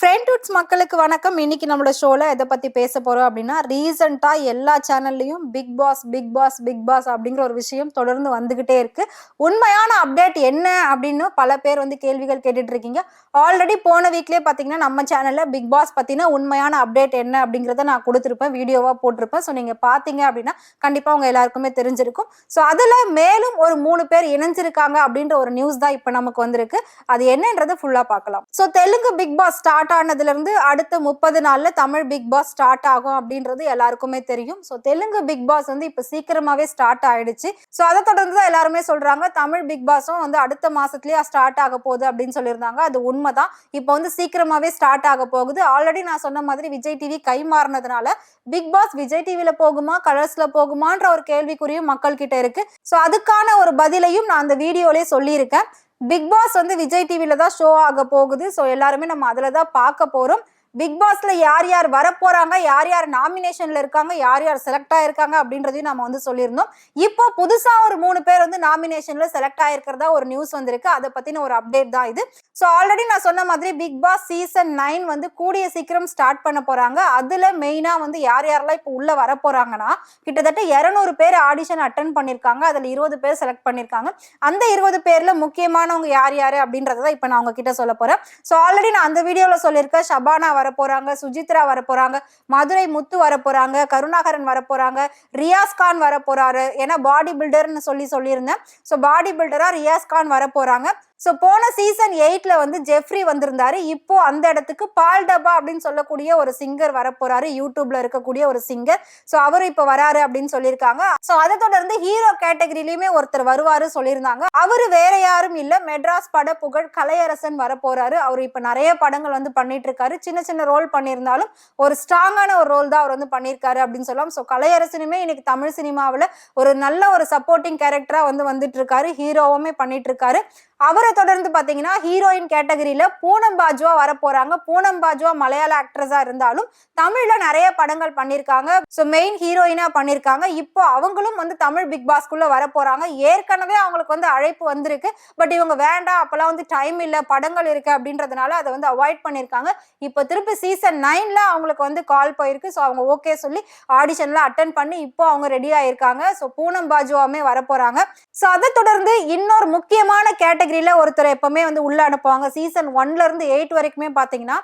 ஃப்ரெண்ட்வுட்ஸ் மக்களுக்கு வணக்கம். இன்னைக்கு நம்மளோட ஷோல எதை பத்தி பேச போறோம் அப்படின்னா, ரீசெண்டா எல்லா சேனல்லையும் Big Boss Big Boss Big Boss அப்படிங்கிற ஒரு விஷயம் தொடர்ந்து வந்துகிட்டே இருக்கு. உண்மையான அப்டேட் என்ன அப்படின்னு பல பேர் வந்து கேள்விகள் கேட்டுட்டு இருக்கீங்க. ஆல்ரெடி போன வீக்லயே பாத்தீங்கன்னா நம்ம சேனல்ல பிக் பாஸ் பத்தின உண்மையான அப்டேட் என்ன அப்படிங்கிறத நான் கொடுத்துருப்பேன், வீடியோவா போட்டிருப்பேன். ஸோ நீங்க பாத்தீங்க அப்படின்னா கண்டிப்பா உங்க எல்லாருக்குமே தெரிஞ்சிருக்கும். ஸோ அதுல மேலும் ஒரு 3 பேர் இணைஞ்சிருக்காங்க அப்படின்ற ஒரு நியூஸ் தான் இப்ப நமக்கு வந்திருக்கு. அது என்னன்றது ஃபுல்லா பார்க்கலாம். So Telugu Bigg Boss start ஆனதுல இருந்து அடுத்த 30 நாள்ல தமிழ் பிக் பாஸ் ஸ்டார்ட் ஆகும் அப்படின்றது எல்லாருக்குமே தெரியும். ஸோ தெலுங்கு பிக் பாஸ் வந்து இப்ப சீக்கிரமாவே ஸ்டார்ட் ஆயிடுச்சு. ஸோ அதை தொடர்ந்து தான் எல்லாருமே சொல்றாங்க தமிழ் பிக் பாஸும் வந்து அடுத்த மாசத்துலயே ஸ்டார்ட் ஆக போகுது அப்படின்னு சொல்லியிருந்தாங்க. அது உண்மைதான். இப்போ வந்து சீக்கிரமாவே ஸ்டார்ட் ஆக போகுது. ஆல்ரெடி நான் சொன்ன மாதிரி விஜய் டிவி கை மாறினதுனால பிக் பாஸ் விஜய் டிவில போகுமா கலர்ஸ்ல போகுமான்ற ஒரு கேள்விக்குறியும் மக்கள் கிட்ட இருக்கு. ஸோ அதுக்கான ஒரு பதிலையும் நான் அந்த வீடியோலயே சொல்லியிருக்கேன். பிக் பாஸ் வந்து விஜய் டிவில தான் ஷோ ஆக போகுது. ஸோ எல்லாருமே நம்ம அதுல தான் பார்க்க போறோம். பிக் பாஸ்ல யார் யார் வரப்போறாங்க, யார் யார் நாமினேஷன்ல இருக்காங்க, யார் யார் செலக்ட் ஆயிருக்காங்க அப்படின்றதையும் நம்ம வந்து சொல்லியிருந்தோம். இப்போ புதுசா ஒரு 3 பேர் வந்து நாமினேஷன்ல செலக்ட் ஆயிருக்கிறதா ஒரு நியூஸ் வந்திருக்கு. அதை பத்தின ஒரு அப்டேட் தான் இது. ஸோ ஆல்ரெடி நான் சொன்ன மாதிரி பிக் பாஸ் சீசன் 9 வந்து கூடிய சீக்கிரம் ஸ்டார்ட் பண்ண போறாங்க. அதுல மெயினா வந்து யார் யாரெல்லாம் இப்போ உள்ள வர போறாங்கன்னா, கிட்டத்தட்ட 200 பேர் ஆடிஷன் அட்டன் பண்ணிருக்காங்க. அதுல 20 பேர் செலக்ட் பண்ணிருக்காங்க. அந்த 20 பேர்ல முக்கியமானவங்க யார் யாரு அப்படின்றத இப்ப நான் உங்ககிட்ட சொல்ல போறேன். ஸோ ஆல்ரெடி நான் அந்த வீடியோல சொல்லியிருக்கேன். ஷபானா வரப்போறாங்க, சுஜித்ரா வரப்போறாங்க, மதுரை முத்து வரப்போறாங்க, கருணாகரன் வரப்போறாங்க, ரியாஸ் கான் வரப்போறாரு. ஏன்னா பாடி பில்டர்னு சொல்லியிருந்தேன். ஸோ பாடி பில்டரா ரியாஸ் கான் வரப்போறாங்க. ஸோ போன சீசன் 8ல வந்து ஜெஃப்ரி வந்திருந்தாரு. இப்போ அந்த இடத்துக்கு பால் டப்பா அப்படின்னு சொல்லக்கூடிய ஒரு சிங்கர் வரப்போறாரு, யூடியூப்ல இருக்கக்கூடிய ஒரு சிங்கர். ஸோ அவரு இப்ப வராரு அப்படின்னு சொல்லியிருக்காங்க. ஸோ அதை தொடர்ந்து ஹீரோ கேட்டகரியிலுமே ஒருத்தர் வருவாரு சொல்லியிருந்தாங்க. அவரு வேற யாரும் இல்ல, மெட்ராஸ் பட புகழ் கலையரசன் வரப்போறாரு. அவரு இப்ப நிறைய படங்கள் வந்து பண்ணிட்டு இருக்காரு. சின்ன சின்ன ரோல் பண்ணியிருந்தாலும் ஒரு ஸ்ட்ராங்கான ஒரு ரோல் தான் அவர் வந்து பண்ணியிருக்காரு அப்படின்னு சொல்லலாம். ஸோ கலையரசனுமே இன்னைக்கு தமிழ் சினிமாவில் ஒரு நல்ல ஒரு சப்போர்ட்டிங் கேரக்டரா வந்து வந்துட்டு இருக்காரு, ஹீரோவுமே பண்ணிட்டு இருக்காரு. அவரை தொடர்ந்து பாத்தீங்கன்னா ஹீரோயின் கேட்டகரியில பூனம் பாஜ்வா வரப்போறாங்க. பூனம் பாஜ்வா மலையாள ஆக்ட்ரஸா இருந்தாலும் தமிழ்ல நிறைய படங்கள் பண்ணிருக்காங்க. ஸோ மெயின் ஹீரோயினா பண்ணிருக்காங்க. இப்போ அவங்களும் வந்து தமிழ் பிக் பாஸ்குள்ள வரப்போறாங்க. ஏற்கனவே அவங்களுக்கு வந்து அழைப்பு வந்திருக்கு. பட் இவங்க வேண்டாம், அப்பெல்லாம் வந்து டைம் இல்ல, படங்கள் இருக்கு அப்படின்றதுனால அதை வந்து அவாய்ட் பண்ணிருக்காங்க. இப்போ திருப்பி சீசன் 9ல அவங்களுக்கு வந்து கால் போயிருக்கு. ஸோ அவங்க ஓகே சொல்லி ஆடிஷன்ல அட்டன் பண்ணி இப்போ அவங்க ரெடி ஆயிருக்காங்க. ஸோ பூனம் பாஜ்வாமே வரப்போறாங்க. ஸோ அதை தொடர்ந்து இன்னொரு முக்கியமான கேட்டகரியில ஒருத்தர் எப்பவுமே வந்து உள்ள அனுப்புவாங்க. சீசன் 1ல இருந்து 8 வரைக்குமே பாத்தீங்கன்னா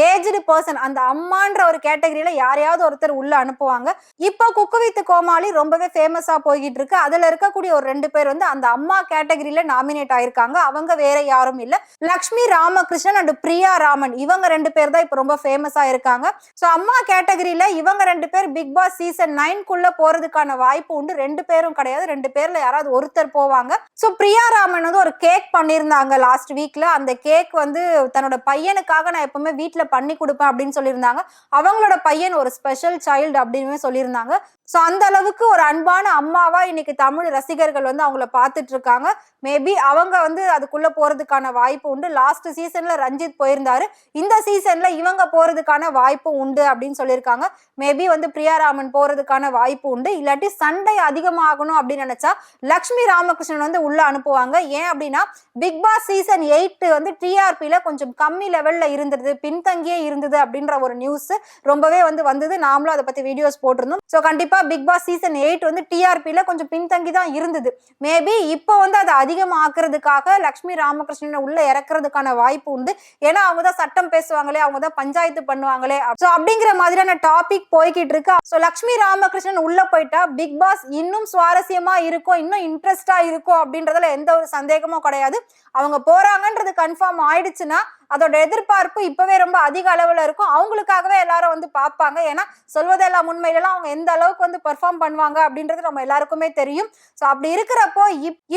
ஏஜ்டு பர்சன், அந்த அம்மான்ற ஒரு கேட்டகரியில யாரையாவது ஒருத்தர் உள்ள அனுப்புவாங்க. இப்போ குக்கு வித் கோமாளி ரொம்பவே ஃபேமஸா போய்கிட்டு இருக்கு. அதுல இருக்கக்கூடிய ஒரு 2 பேர் வந்து அந்த அம்மா கேட்டகரியில நாமினேட் ஆயிருக்காங்க. அவங்க வேற யாரும் இல்ல, லக்ஷ்மி ராமகிருஷ்ணன் அண்ட் பிரியா ராமன். இவங்க 2 பேர் தான் இப்ப ரொம்ப ஃபேமஸா இருக்காங்க. ஸோ அம்மா கேட்டகரியில இவங்க 2 பேர் பிக் பாஸ் சீசன் 9க்குள்ள போறதுக்கான வாய்ப்பு உண்டு. 2 பேரும் கிடையாது, 2 பேர்ல யாராவது ஒருத்தர் போவாங்க. ஸோ பிரியா ராமன் வந்து ஒரு கேக் பண்ணியிருந்தாங்க லாஸ்ட் வீக்ல. அந்த கேக் வந்து தன்னோட பையனுக்காக நான் எப்பவுமே வீட்டுல பண்ணி கொடுப்பேன் அப்படின்னு சொல்லியிருந்தாங்க. அவங்களோட பையன் ஒரு ஸ்பெஷல் சைல்டு அப்படின்னு சொல்லியிருந்தாங்க. ஸோ அந்த அளவுக்கு ஒரு அன்பான அம்மாவா இன்னைக்கு தமிழ் ரசிகர்கள் வந்து அவங்கள பார்த்துட்டு இருக்காங்க. மேபி அவங்க வந்து அதுக்குள்ள போறதுக்கான வாய்ப்பு உண்டு. லாஸ்ட் சீசன்ல ரஞ்சித் போயிருந்தாரு, இந்த சீசன்ல இவங்க போறதுக்கான வாய்ப்பு உண்டு அப்படின்னு சொல்லியிருக்காங்க. மேபி வந்து பிரியாராமன் போறதுக்கான வாய்ப்பு உண்டு. இல்லாட்டி சண்டை அதிகமாகணும் அப்படின்னு நினைச்சா லக்ஷ்மி ராமகிருஷ்ணன் வந்து உள்ள அனுப்புவாங்க. ஏன் அப்படின்னா பிக் பாஸ் சீசன் 8 வந்து டிஆர்பில கொஞ்சம் கம்மி லெவல்ல இருந்தது, பின்தங்கியே இருந்தது அப்படின்ற ஒரு நியூஸ் ரொம்பவே வந்து வந்தது. நாமளும் அதை பத்தி வீடியோஸ் போட்டிருந்தோம். ஸோ கண்டிப்பா பிக் பாஸ் சீசன் 8 வந்து டிஆர்பில கொஞ்சம் பின்தங்கி தான் இருந்தது. மேபி இப்போ வந்து அதை அதிகமாக்குறதுக்காக லக்ஷ்மி ராமகிருஷ்ணனை உள்ள இறக்குறதுக்கான வாய்ப்பு உண்டு. ஏன்னா அவங்க தான் சட்டம் பேசுவாங்களே, அவங்க தான் பஞ்சாயத்து பண்ணுவாங்களே. ஸோ அப்படிங்கிற மாதிரியான டாபிக் போய்கிட்டு இருக்கு. ஸோ லக்ஷ்மி ராமகிருஷ்ணன் உள்ள போயிட்டா பிக் பாஸ் இன்னும் சுவாரஸ்யமா இருக்கும், இன்னும் இன்ட்ரெஸ்டா இருக்கும் அப்படின்றதுல எந்த ஒரு சந்தேகமும் கிடையாது. அவங்க போறாங்கன்றது கன்ஃபார்ம் ஆயிடுச்சுன்னா அதோட எதிர்பார்ப்பு இப்பவே ரொம்ப அதிக அளவுல இருக்கும். அவங்களுக்காகவே எல்லாரும் வந்து பார்ப்பாங்க. ஏன்னா சொல்வதெல்லாம் உண்மையிலாம் அவங்க எந்த அளவுக்கு வந்து பெர்ஃபார்ம் பண்ணுவாங்க அப்படின்றது நம்ம எல்லாருக்குமே தெரியும். ஸோ அப்படி இருக்கிறப்போ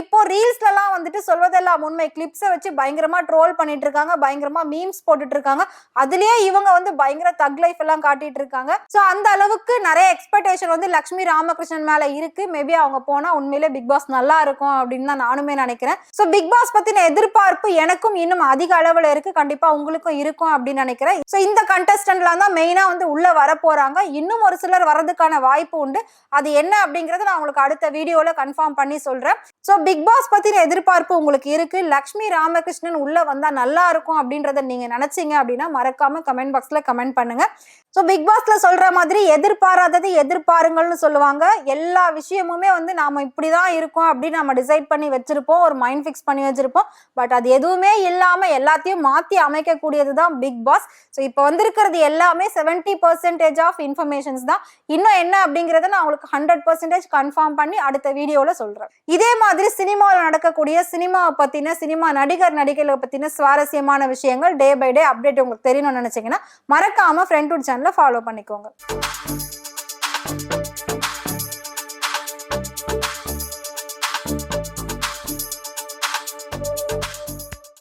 இப்போ ரீல்ஸ்லாம் வந்துட்டு சொல்வதெல்லாம் உண்மை கிளிப்ஸை வச்சு பயங்கரமா ட்ரோல் பண்ணிட்டு இருக்காங்க, பயங்கரமா மீம்ஸ் போட்டுட்டு இருக்காங்க. அதுலயே இவங்க வந்து பயங்கர தக் லைஃப் எல்லாம் காட்டிட்டு இருக்காங்க. ஸோ அந்த அளவுக்கு நிறைய எக்ஸ்பெக்டேஷன் வந்து லக்ஷ்மி ராமகிருஷ்ணன் மேல இருக்கு. மேபி அவங்க போனா உண்மையிலே பிக் பாஸ் நல்லா இருக்கும் அப்படின்னு தான் நானுமே நினைக்கிறேன். ஸோ பிக் பாஸ் பத்தின எதிர்பார்ப்பு எனக்கும் இன்னும் அதிக அளவுல இருக்கு. கண்டிப்பா உங்களுக்கும் இருக்கும் அப்படின்னு நினைக்கிறேன். ஸோ இந்த கண்டஸ்டன்ட்லாம் தான் மெயினா வந்து உள்ள வர போறாங்க. இன்னும் ஒரு சிலர் வரதுக்கான வாய்ப்பு உண்டு. அது என்ன அப்படிங்கறத நான் உங்களுக்கு அடுத்த வீடியோல கன்ஃபார்ம் பண்ணி சொல்றேன். ஸோ பிக் பாஸ் பத்தின எதிர்பார்ப்பு உங்களுக்கு இருக்கு. லக்ஷ்மி ராமகிருஷ்ணன் உள்ள வந்தா நல்லா இருக்கும் அப்படின்றத நீங்க நினைச்சீங்க அப்படின்னா மறக்காம கமெண்ட் பாக்ஸ்ல கமெண்ட் பண்ணுங்க. ஸோ பிக் பாஸ்ல சொல்ற மாதிரி எதிர்பாராதது எதிர்பாருங்கள்னு சொல்லுவாங்க. எல்லா விஷயமுமே வந்து நாம இப்படிதான் இருக்கும் அப்படின்னு நம்ம டிசைட் பண்ணி வச்சிருப்போம், ஒரு மைண்ட் ஃபிக்ஸ் பண்ணி வச்சிருப்போம். பட் அது எதுவுமே இல்லாம எல்லாத்தையும் மாத்தி அமைக்கக்கூடியது தான் பிக் பாஸ். ஸோ இப்போ வந்திருக்கிறது எல்லாமே 70% ஆஃப் இன்ஃபர்மேஷன்ஸ் தான். இன்னும் என்ன அப்படிங்கறத நான் உங்களுக்கு 100% கன்ஃபார்ம் பண்ணி அடுத்த வீடியோல சொல்றேன். இதே மாதிரி சினிமாவில் நடக்கக்கூடிய சினிமாவை பத்தின, சினிமா நடிகர் நடிகைகளை பத்தின சுவாரஸ்யமான விஷயங்கள் டே பை டே அப்டேட் உங்களுக்கு தெரியணும்னு நினைச்சீங்கன்னா மறக்காம ஃப்ரெண்ட்வுட் சேனலை ஃபாலோ பண்ணிக்கோங்க.